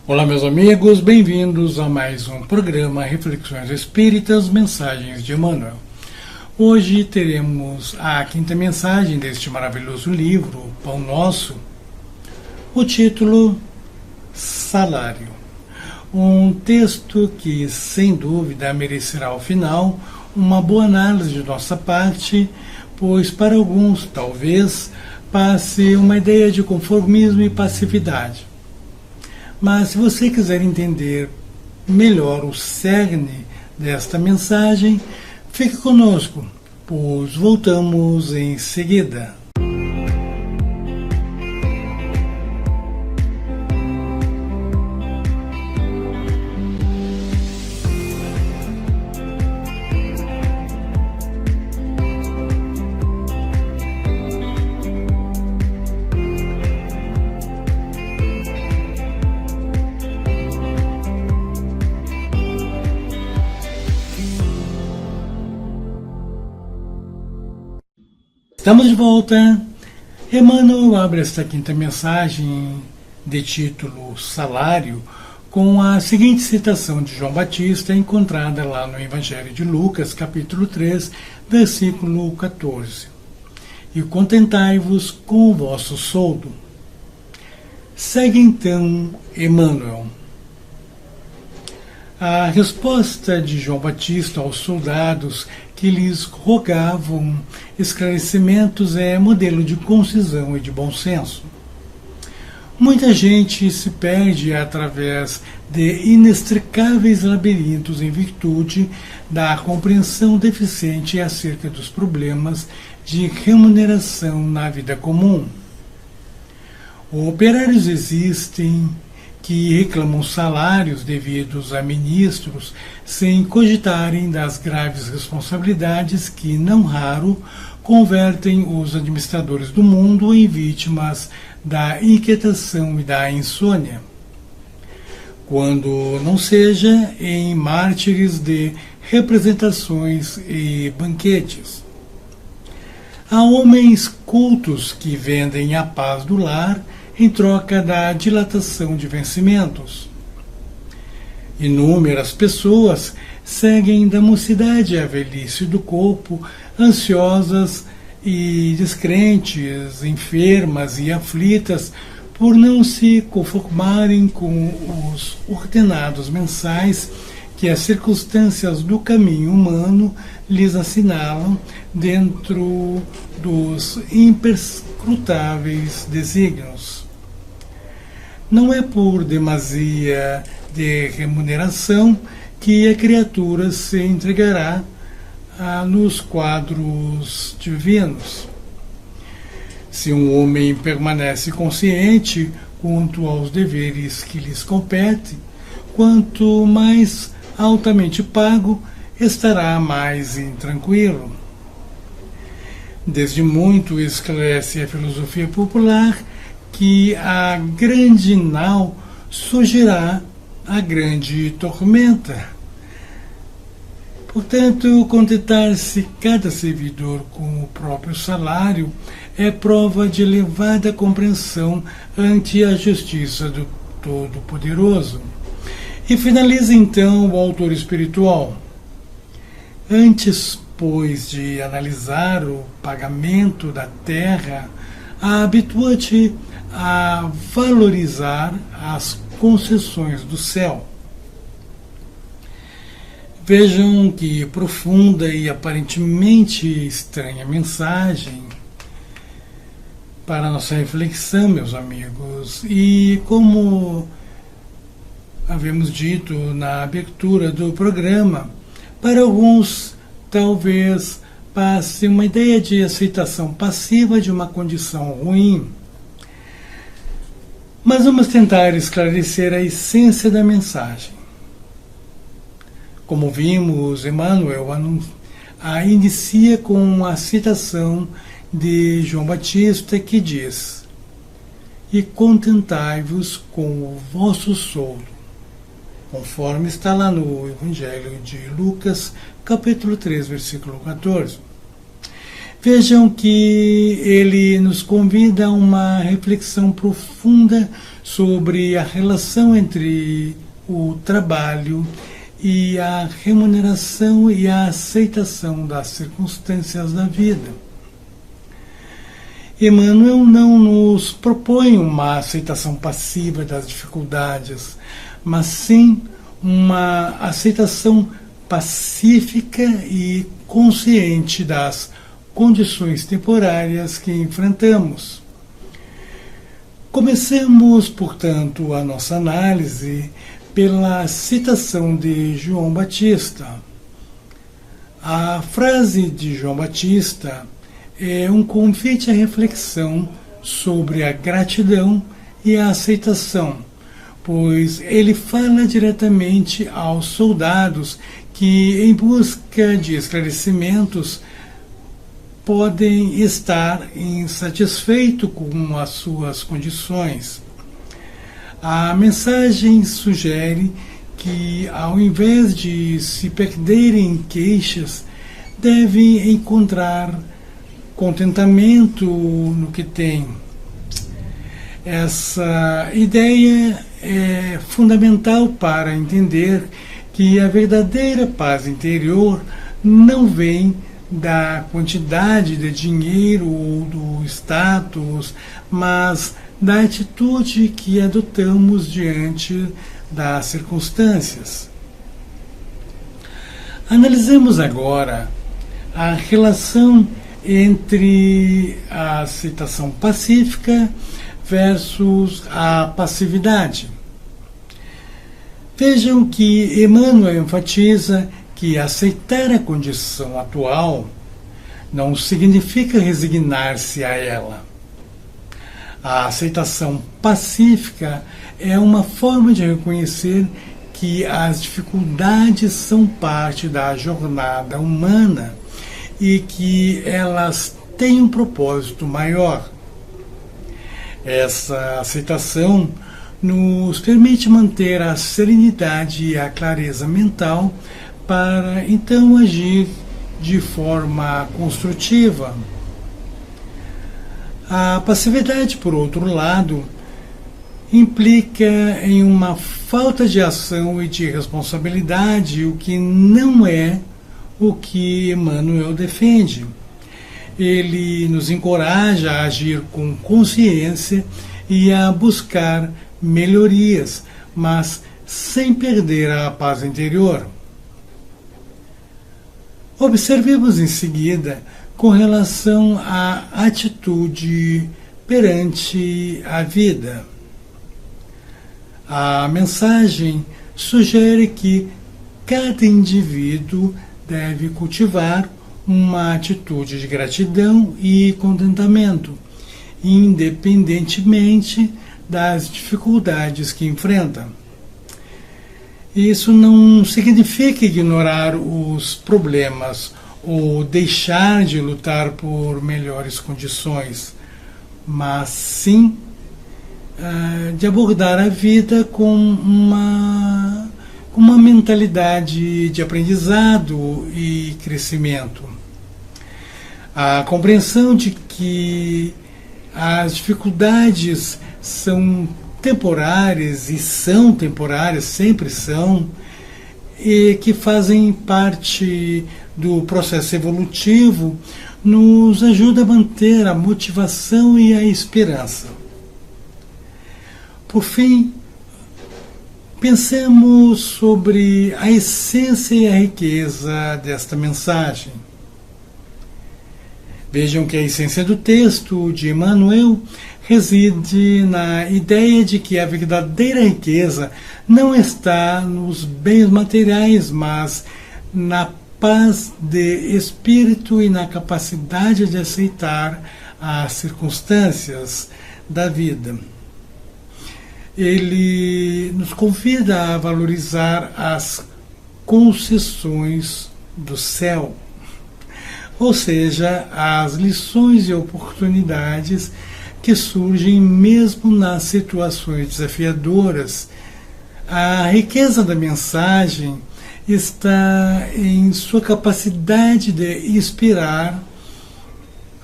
Olá, meus amigos, bem-vindos a mais um programa Reflexões Espíritas, Mensagens de Emmanuel. Hoje teremos a quinta mensagem deste maravilhoso livro, Pão Nosso. O título, Salário. Um texto que, sem dúvida, merecerá ao final uma boa análise de nossa parte, pois para alguns, talvez, passe uma ideia de conformismo e passividade. Mas se você quiser entender melhor o cerne desta mensagem, fique conosco, pois voltamos em seguida. Estamos de volta. Emmanuel abre esta quinta mensagem de título Salário com a seguinte citação de João Batista encontrada lá no Evangelho de Lucas, capítulo 3, versículo 14. E contentai-vos com o vosso soldo. Segue então Emmanuel. A resposta de João Batista aos soldados que lhes rogavam esclarecimentos é modelo de concisão e de bom senso. Muita gente se perde através de inextricáveis labirintos em virtude da compreensão deficiente acerca dos problemas de remuneração na vida comum. Operários existem que reclamam salários devidos a ministros sem cogitarem das graves responsabilidades que, não raro, convertem os administradores do mundo em vítimas da inquietação e da insônia, quando não seja em mártires de representações e banquetes. Há homens cultos que vendem a paz do lar em troca da dilatação de vencimentos. Inúmeras pessoas seguem da mocidade à velhice do corpo, ansiosas e descrentes, enfermas e aflitas, por não se conformarem com os ordenados mensais que as circunstâncias do caminho humano lhes assinalam dentro dos imperscrutáveis desígnios. Não é por demasia de remuneração que a criatura se entregará nos quadros divinos. Se um homem permanece consciente quanto aos deveres que lhes competem, quanto mais altamente pago, estará mais intranquilo. Desde muito esclarece a filosofia popular que a grande nau surgirá a grande tormenta. Portanto, contentar-se cada servidor com o próprio salário é prova de elevada compreensão ante a justiça do Todo-Poderoso. E finaliza então o autor espiritual. Antes, pois, de analisar o pagamento da terra, habitua-te a valorizar as concessões do céu. Vejam que profunda e aparentemente estranha mensagem para a nossa reflexão, meus amigos. E como havemos dito na abertura do programa, para alguns talvez passe uma ideia de aceitação passiva de uma condição ruim. Mas vamos tentar esclarecer a essência da mensagem. Como vimos, Emmanuel inicia com a citação de João Batista que diz: e contentai-vos com o vosso soldo, conforme está lá no Evangelho de Lucas, capítulo 3, versículo 14. Vejam que ele nos convida a uma reflexão profunda sobre a relação entre o trabalho e a remuneração e a aceitação das circunstâncias da vida. Emmanuel não nos propõe uma aceitação passiva das dificuldades, mas sim uma aceitação pacífica e consciente das condições temporárias que enfrentamos. Comecemos, portanto, a nossa análise pela citação de João Batista. A frase de João Batista é um convite à reflexão sobre a gratidão e a aceitação, pois ele fala diretamente aos soldados que, em busca de esclarecimentos, podem estar insatisfeitos com as suas condições. A mensagem sugere que, ao invés de se perderem em queixas, devem encontrar contentamento no que têm. Essa ideia é fundamental para entender que a verdadeira paz interior não vem da quantidade de dinheiro ou do status, mas da atitude que adotamos diante das circunstâncias. Analisemos agora a relação entre a aceitação pacífica versus a passividade. Vejam que Emmanuel enfatiza que aceitar a condição atual não significa resignar-se a ela. A aceitação pacífica é uma forma de reconhecer que as dificuldades são parte da jornada humana e que elas têm um propósito maior. Essa aceitação nos permite manter a serenidade e a clareza mental para então agir de forma construtiva. A passividade, por outro lado, implica em uma falta de ação e de responsabilidade, o que não é o que Emmanuel defende. Ele nos encoraja a agir com consciência e a buscar melhorias, mas sem perder a paz interior. Observemos em seguida com relação à atitude perante a vida. A mensagem sugere que cada indivíduo deve cultivar uma atitude de gratidão e contentamento, independentemente das dificuldades que enfrenta. Isso não significa ignorar os problemas ou deixar de lutar por melhores condições, mas sim de abordar a vida com uma mentalidade de aprendizado e crescimento. A compreensão de que as dificuldades são temporárias e são temporárias, sempre são, e que fazem parte do processo evolutivo, nos ajuda a manter a motivação e a esperança. Por fim, pensemos sobre a essência e a riqueza desta mensagem. Vejam que a essência do texto de Emmanuel reside na ideia de que a verdadeira riqueza não está nos bens materiais, mas na paz de espírito e na capacidade de aceitar as circunstâncias da vida. Ele nos convida a valorizar as concessões do céu, ou seja, as lições e oportunidades que surgem mesmo nas situações desafiadoras. A riqueza da mensagem está em sua capacidade de inspirar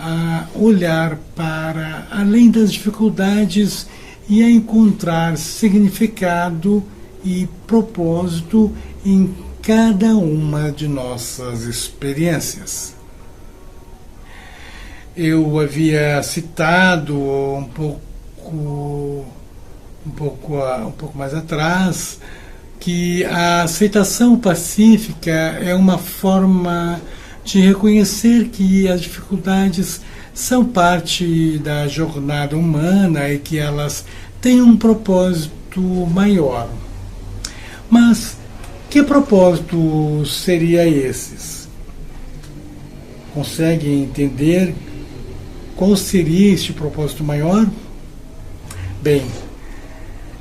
a olhar para além das dificuldades e a encontrar significado e propósito em cada uma de nossas experiências. Eu havia citado um pouco mais atrás que a aceitação pacífica é uma forma de reconhecer que as dificuldades são parte da jornada humana e que elas têm um propósito maior. Mas que propósito seria esses? Conseguem entender qual seria este propósito maior? Bem,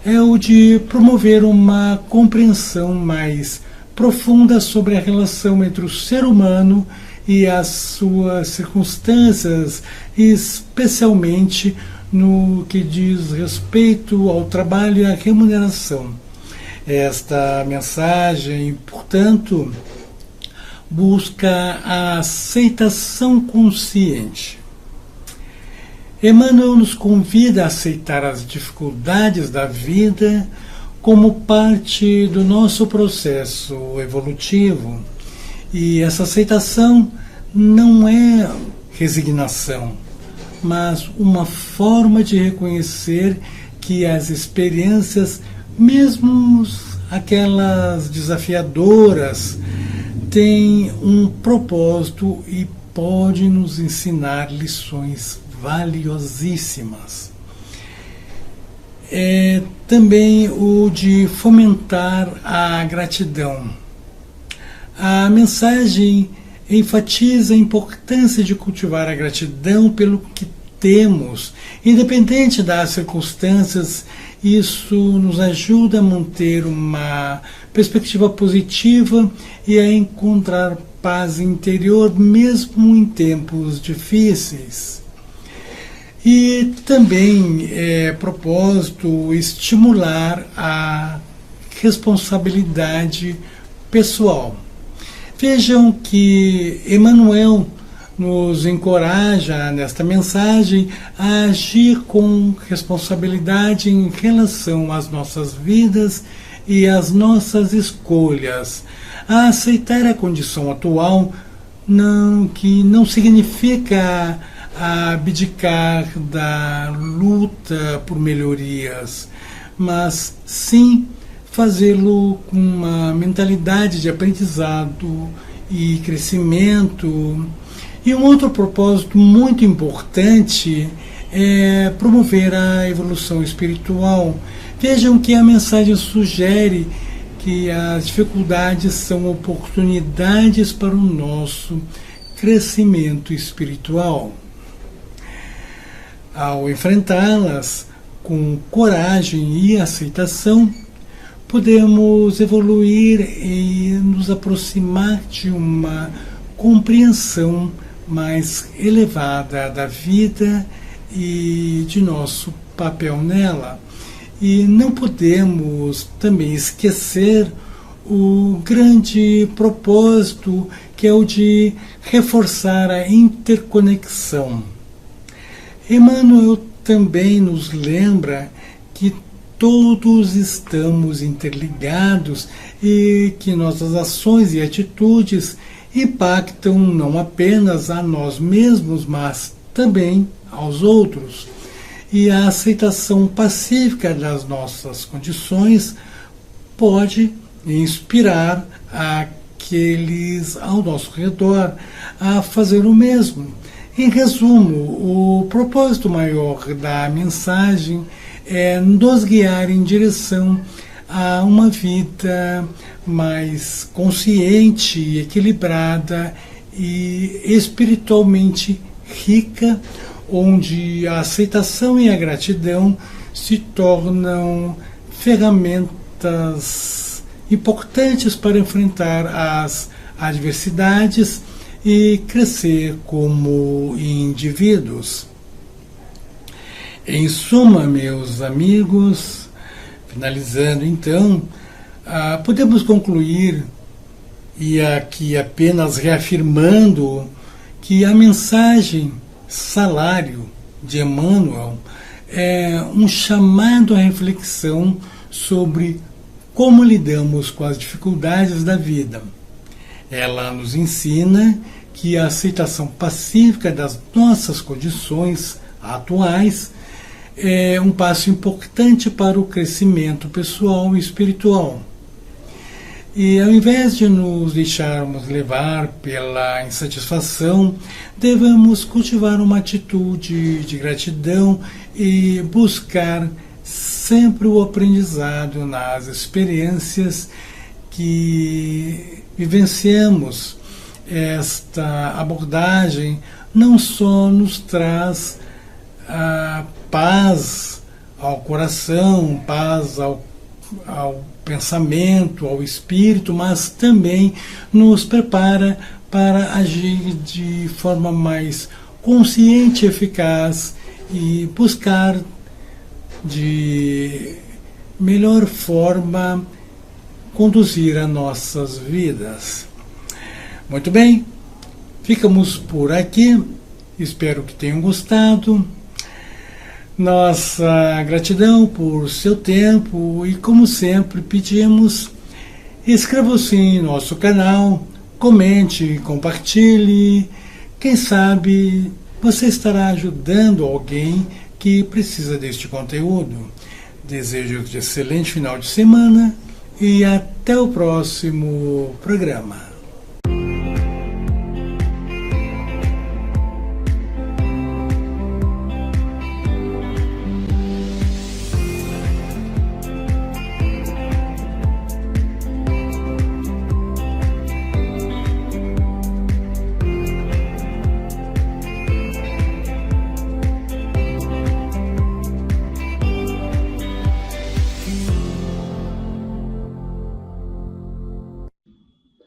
é o de promover uma compreensão mais profunda sobre a relação entre o ser humano e as suas circunstâncias, especialmente no que diz respeito ao trabalho e à remuneração. Esta mensagem, portanto, busca a aceitação consciente. Emmanuel nos convida a aceitar as dificuldades da vida como parte do nosso processo evolutivo. E essa aceitação não é resignação, mas uma forma de reconhecer que as experiências, mesmo aquelas desafiadoras, têm um propósito e podem nos ensinar lições valiosíssimas. É também o de fomentar a gratidão. A mensagem enfatiza a importância de cultivar a gratidão pelo que temos, independente das circunstâncias. Isso nos ajuda a manter uma perspectiva positiva e a encontrar paz interior mesmo em tempos difíceis. E também é propósito estimular a responsabilidade pessoal. Vejam que Emmanuel nos encoraja nesta mensagem a agir com responsabilidade em relação às nossas vidas e às nossas escolhas, a aceitar a condição atual, que não significa abdicar da luta por melhorias, mas sim fazê-lo com uma mentalidade de aprendizado e crescimento. E um outro propósito muito importante é promover a evolução espiritual. Vejam que a mensagem sugere que as dificuldades são oportunidades para o nosso crescimento espiritual. Ao enfrentá-las com coragem e aceitação, podemos evoluir e nos aproximar de uma compreensão mais elevada da vida e de nosso papel nela. E não podemos também esquecer o grande propósito, que é o de reforçar a interconexão. Emmanuel também nos lembra que todos estamos interligados e que nossas ações e atitudes impactam não apenas a nós mesmos, mas também aos outros. E a aceitação pacífica das nossas condições pode inspirar aqueles ao nosso redor a fazer o mesmo. Em resumo, o propósito maior da mensagem é nos guiar em direção a uma vida mais consciente, equilibrada e espiritualmente rica, onde a aceitação e a gratidão se tornam ferramentas importantes para enfrentar as adversidades e crescer como indivíduos. Em suma, meus amigos, finalizando então, podemos concluir, e aqui apenas reafirmando, que a mensagem salário de Emmanuel é um chamado à reflexão sobre como lidamos com as dificuldades da vida. Ela nos ensina que a aceitação pacífica das nossas condições atuais é um passo importante para o crescimento pessoal e espiritual. E ao invés de nos deixarmos levar pela insatisfação, devemos cultivar uma atitude de gratidão e buscar sempre o aprendizado nas experiências que vivenciamos. Esta abordagem não só nos traz a paz ao coração, paz ao pensamento, ao espírito, mas também nos prepara para agir de forma mais consciente e eficaz e buscar de melhor forma conduzir as nossas vidas. Muito bem, ficamos por aqui, espero que tenham gostado. Nossa gratidão por seu tempo e, como sempre, pedimos, inscreva-se em nosso canal, comente, compartilhe. Quem sabe você estará ajudando alguém que precisa deste conteúdo. Desejo um excelente final de semana e até o próximo programa.